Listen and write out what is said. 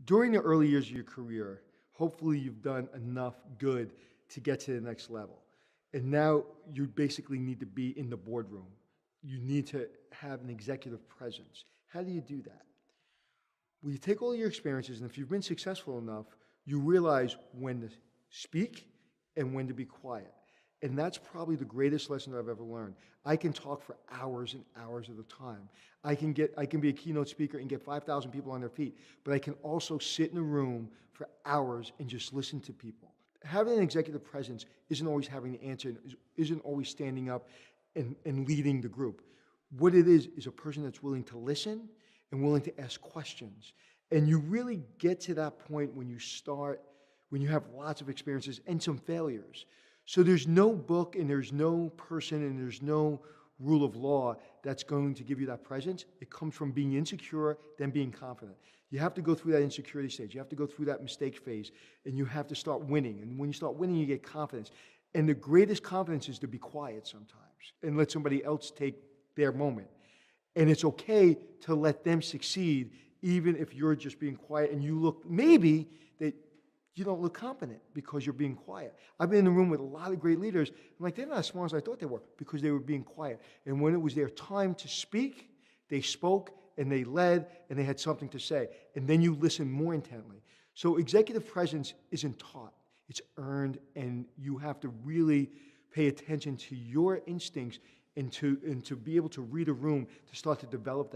During the early years of your career, hopefully you've done enough good to get to the next level. And now you basically need to be in the boardroom. You need to have an executive presence. How do you do that? Well, you take all your experiences, and if you've been successful enough, you realize when to speak and when to be quiet. And that's probably the greatest lesson that I've ever learned. I can talk for hours and hours at a time. I can be a keynote speaker and get 5,000 people on their feet, but I can also sit in a room for hours and just listen to people. Having an executive presence isn't always having the answer, isn't always standing up and leading the group. What it is a person that's willing to listen and willing to ask questions. And you really get to that point when you have lots of experiences and some failures. So there's no book and there's no person and there's no rule of law that's going to give you that presence. It comes from being insecure, then being confident. You have to go through that insecurity stage. You have to go through that mistake phase, and you have to start winning. And when you start winning, you get confidence. And the greatest confidence is to be quiet sometimes and let somebody else take their moment. And it's okay to let them succeed, even if you're just being quiet and you look, maybe that you don't look competent because you're being quiet. I've been in the room with a lot of great leaders. I'm like, they're not as smart as I thought they were because they were being quiet. And when it was their time to speak, they spoke and they led and they had something to say. And then you listen more intently. So executive presence isn't taught. It's earned, and you have to really pay attention to your instincts and to be able to read a room to start to develop that.